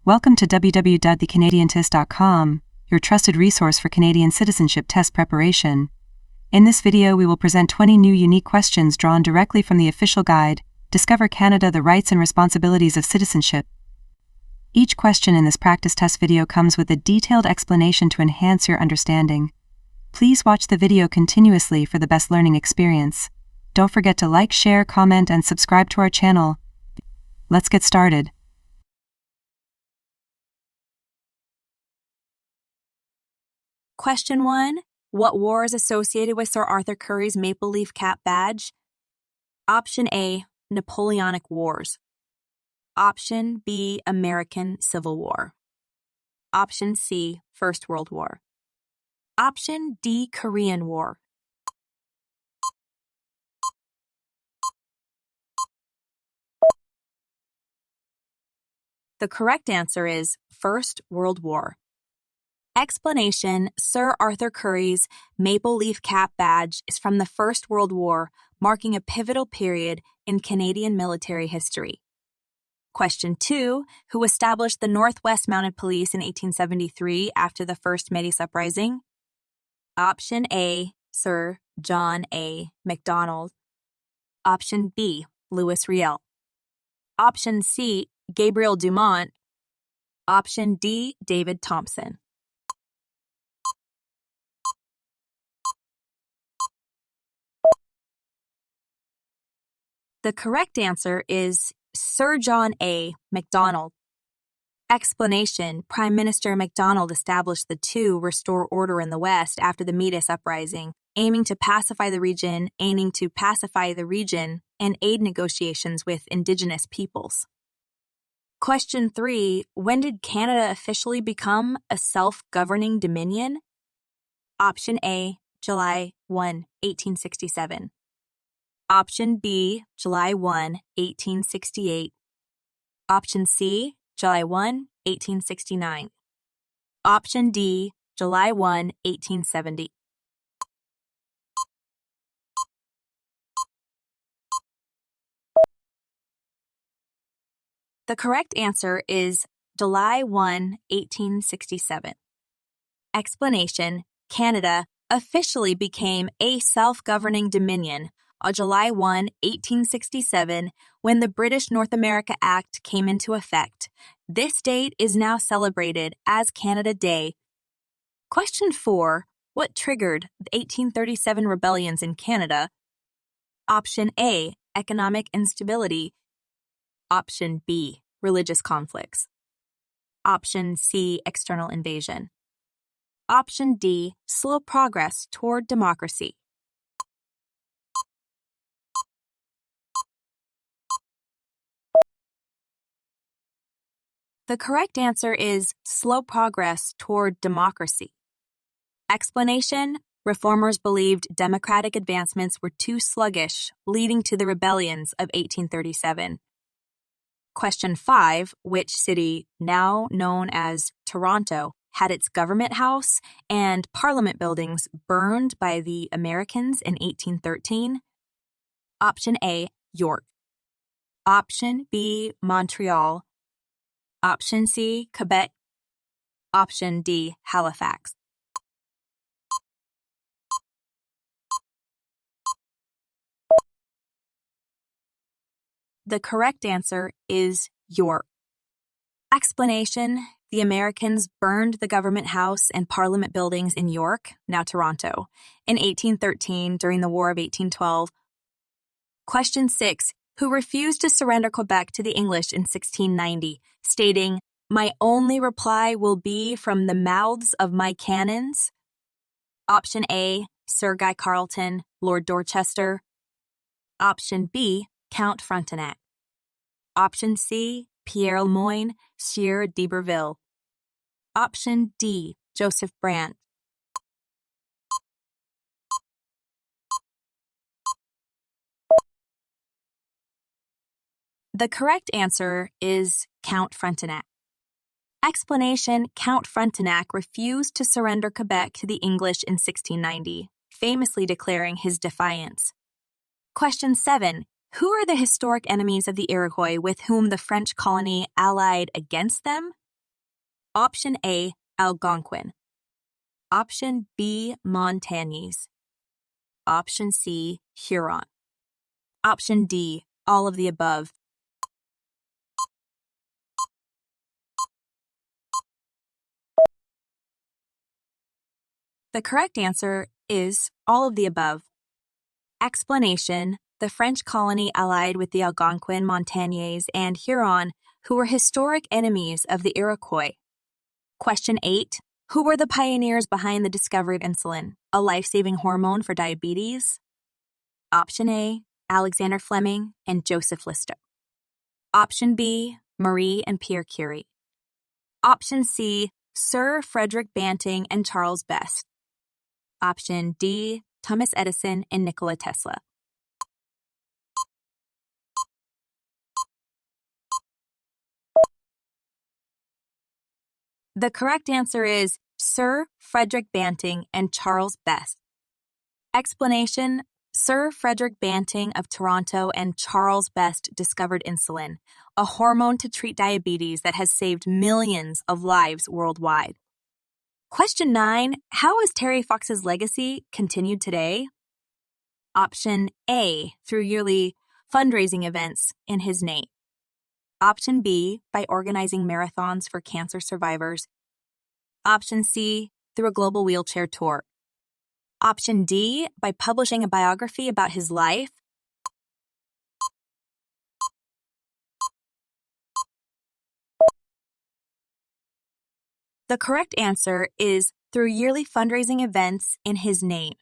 Welcome to www.thecanadiantest.com, your trusted resource for Canadian citizenship test preparation. In this video, we will present 20 new unique questions drawn directly from the official guide, Discover Canada: The Rights and Responsibilities of Citizenship. Each question in this practice test video comes with a detailed explanation to enhance your understanding. Please watch the video continuously for the best learning experience. Don't forget to like, share, comment, and subscribe to our channel. Let's get started. Question 1. What war is associated with Sir Arthur Currie's Maple Leaf Cap badge? Option A. Napoleonic Wars. Option B. American Civil War. Option C. First World War. Option D. Korean War. The correct answer is First World War. Explanation: Sir Arthur Currie's Maple Leaf Cap badge is from the First World War, marking a pivotal period in Canadian military history. Question 2. Who established the Northwest Mounted Police in 1873 after the First Métis Uprising? Option A. Sir John A. Macdonald. Option B. Louis Riel. Option C. Gabriel Dumont. Option D. David Thompson. The correct answer is Sir John A. Macdonald. Explanation: Prime Minister Macdonald established the to restore order in the West after the Métis Uprising, aiming to pacify the region and aid negotiations with Indigenous peoples. Question 3. When did Canada officially become a self-governing dominion? Option A. July 1, 1867. Option B. July 1, 1868. Option C. July 1, 1869. Option D. July 1, 1870. The correct answer is July 1, 1867. Explanation: Canada officially became a self-governing dominion on July 1, 1867, when the British North America Act came into effect. This date is now celebrated as Canada Day. Question 4. What triggered the 1837 rebellions in Canada? Option A. Economic instability. Option B. Religious conflicts. Option C. External invasion. Option D. Slow progress toward democracy. The correct answer is slow progress toward democracy. Explanation: Reformers believed democratic advancements were too sluggish, leading to the rebellions of 1837. Question 5. Which city, now known as Toronto, had its government house and parliament buildings burned by the Americans in 1813? Option A. York. Option B. Montreal. Option C. Quebec. Option D. Halifax. The correct answer is York. Explanation: The Americans burned the government house and parliament buildings in York, now Toronto, in 1813 during the War of 1812. Question 6. Who refused to surrender Quebec to the English in 1690, stating, "My only reply will be from the mouths of my cannons"? Option A. Sir Guy Carleton, Lord Dorchester. Option B. Count Frontenac. Option C. Pierre Le Moyne, Sieur d'Iberville. Option D. Joseph Brant. The correct answer is Count Frontenac. Explanation: Count Frontenac refused to surrender Quebec to the English in 1690, famously declaring his defiance. Question 7. Who are the historic enemies of the Iroquois with whom the French colony allied against them? Option A, Algonquin. Option B, Montagnais. Option C, Huron. Option D, all of the above. The correct answer is all of the above. Explanation: the French colony allied with the Algonquin, Montagnais, and Huron, who were historic enemies of the Iroquois. Question 8. Who were the pioneers behind the discovery of insulin, a life-saving hormone for diabetes? Option A, Alexander Fleming and Joseph Lister. Option B, Marie and Pierre Curie. Option C, Sir Frederick Banting and Charles Best. Option D, Thomas Edison and Nikola Tesla. The correct answer is Sir Frederick Banting and Charles Best. Explanation: Sir Frederick Banting of Toronto and Charles Best discovered insulin, a hormone to treat diabetes that has saved millions of lives worldwide. Question 9. How is Terry Fox's legacy continued today? Option A, through yearly fundraising events in his name. Option B, by organizing marathons for cancer survivors. Option C, through a global wheelchair tour. Option D, by publishing a biography about his life. The correct answer is through yearly fundraising events in his name.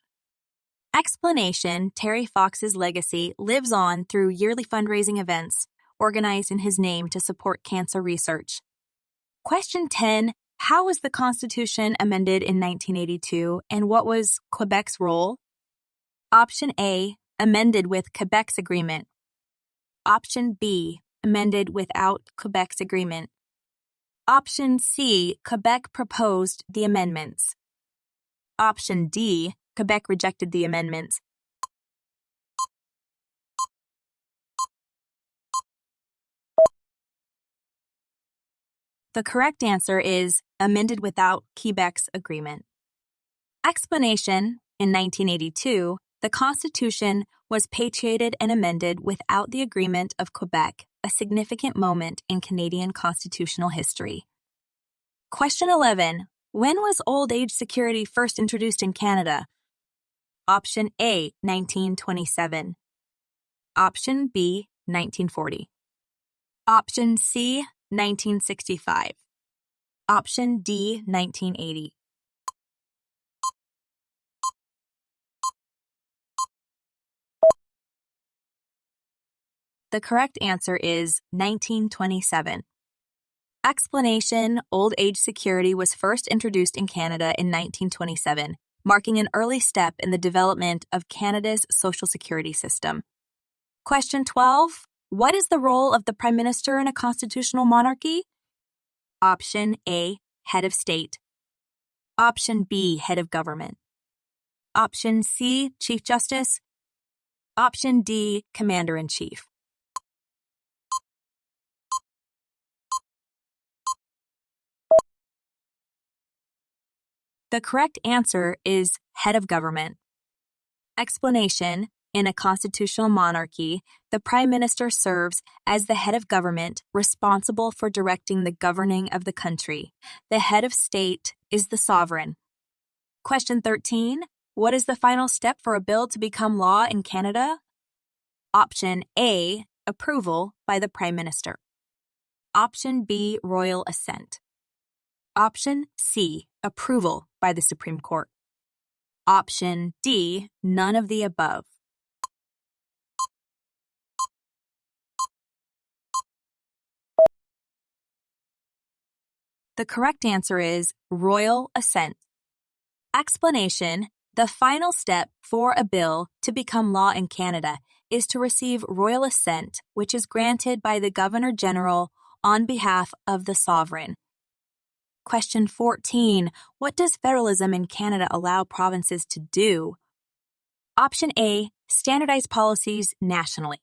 Explanation: Terry Fox's legacy lives on through yearly fundraising events organized in his name to support cancer research. Question 10. How was the Constitution amended in 1982, and what was Quebec's role? Option A, amended with Quebec's agreement. Option B, amended without Quebec's agreement. Option C, Quebec proposed the amendments. Option D, Quebec rejected the amendments. The correct answer is amended without Quebec's agreement. Explanation: in 1982, the Constitution was patriated and amended without the agreement of Quebec, a significant moment in Canadian constitutional history. Question 11. When was old age security first introduced in Canada? Option A, 1927. Option B, 1940. Option C, 1965. Option D, 1980. The correct answer is 1927. Explanation: old age security was first introduced in Canada in 1927, marking an early step in the development of Canada's social security system. Question 12. What is the role of the Prime Minister in a constitutional monarchy? Option A, head of state. Option B, head of government. Option C, Chief Justice. Option D, Commander-in-Chief. The correct answer is head of government. Explanation: in a constitutional monarchy, the Prime Minister serves as the head of government responsible for directing the governing of the country. The head of state is the sovereign. Question 13. What is the final step for a bill to become law in Canada? Option A, approval by the Prime Minister. Option B, royal assent. Option C, approval by the Supreme Court. Option D, none of the above. The correct answer is royal assent. Explanation: the final step for a bill to become law in Canada is to receive royal assent, which is granted by the Governor General on behalf of the sovereign. Question 14. What does federalism in Canada allow provinces to do? Option A, standardize policies nationally.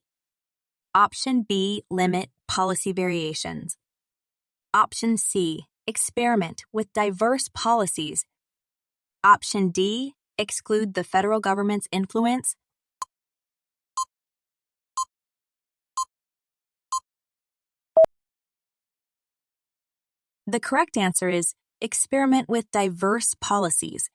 Option B, limit policy variations. Option C, experiment with diverse policies. Option D, exclude the federal government's influence. The correct answer is experiment with diverse policies.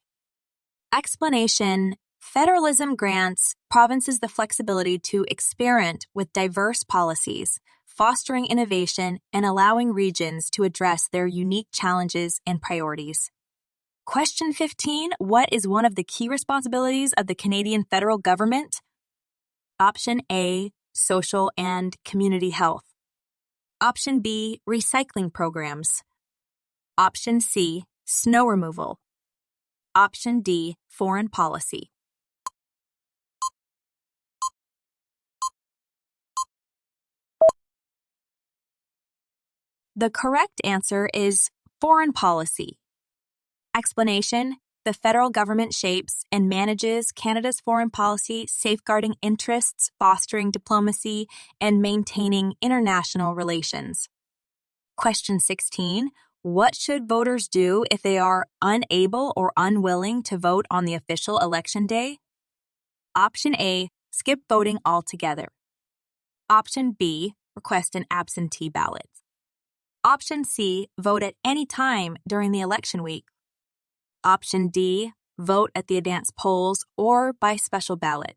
Explanation: federalism grants provinces the flexibility to experiment with diverse policies, fostering innovation and allowing regions to address their unique challenges and priorities. Question 15. What is one of the key responsibilities of the Canadian federal government? Option A, social and community health. Option B, recycling programs. Option C, snow removal. Option D, foreign policy. The correct answer is foreign policy. Explanation: the federal government shapes and manages Canada's foreign policy, safeguarding interests, fostering diplomacy, and maintaining international relations. Question 16. What should voters do if they are unable or unwilling to vote on the official election day? Option A, skip voting altogether. Option B, request an absentee ballot. Option C, vote at any time during the election week. Option D, vote at the advance polls or by special ballot.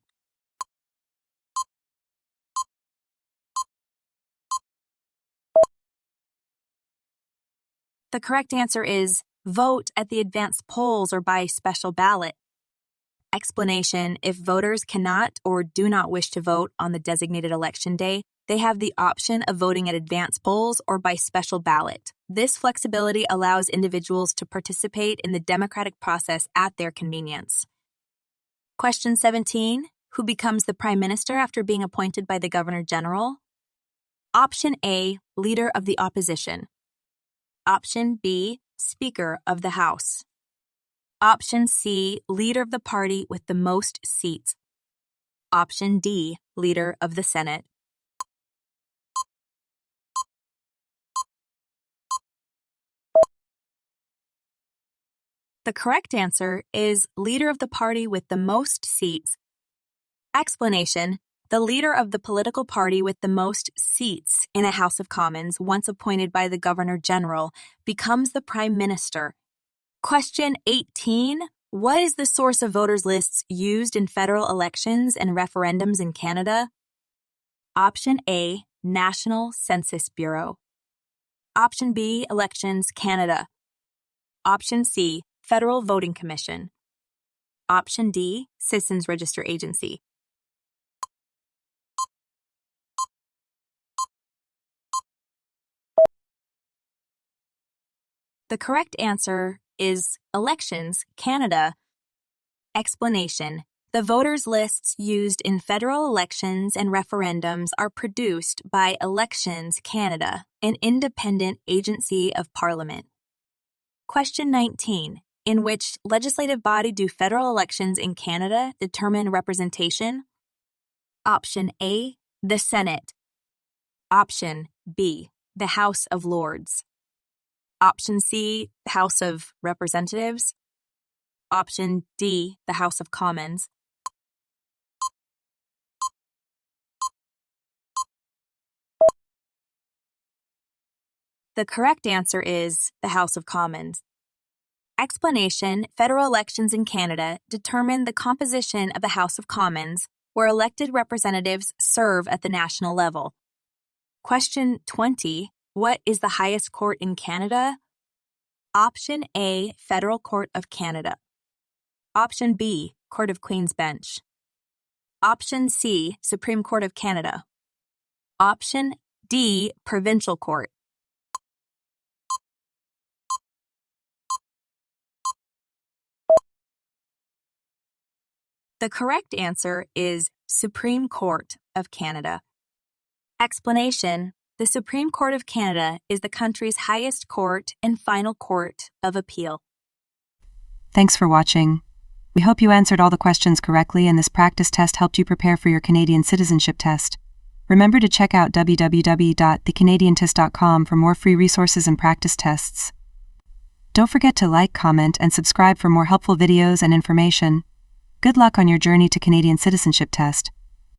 The correct answer is vote at the advance polls or by special ballot. Explanation: if voters cannot or do not wish to vote on the designated election day, they have the option of voting at advance polls or by special ballot. This flexibility allows individuals to participate in the democratic process at their convenience. Question 17. Who becomes the Prime Minister after being appointed by the Governor General? Option A, Leader of the Opposition. Option B, Speaker of the House. Option C, Leader of the party with the most seats. Option D, Leader of the Senate. The correct answer is Leader of the party with the most seats. Explanation: the leader of the political party with the most seats in a House of Commons, once appointed by the Governor General, becomes the Prime Minister. Question 18. What is the source of voters' lists used in federal elections and referendums in Canada? Option A, National Census Bureau. Option B, Elections Canada. Option C, Federal Voting Commission. Option D, Citizens Register Agency. The correct answer is Elections Canada. Explanation: the voters' lists used in federal elections and referendums are produced by Elections Canada, an independent agency of Parliament. Question 19. In which legislative body do federal elections in Canada determine representation? Option A, the Senate. Option B, the House of Lords. Option C, the House of Representatives. Option D, the House of Commons. The correct answer is the House of Commons. Explanation: federal elections in Canada determine the composition of the House of Commons, where elected representatives serve at the national level. Question 20. What is the highest court in Canada? Option A, Federal Court of Canada. Option B, Court of Queen's Bench. Option C, Supreme Court of Canada. Option D, Provincial Court. The correct answer is Supreme Court of Canada. Explanation: the Supreme Court of Canada is the country's highest court and final court of appeal. Thanks for watching. We hope you answered all the questions correctly and this practice test helped you prepare for your Canadian citizenship test. Remember to check out www.thecanadiantest.com for more free resources and practice tests. Don't forget to like, comment, and subscribe for more helpful videos and information. Good luck on your journey to Canadian citizenship test.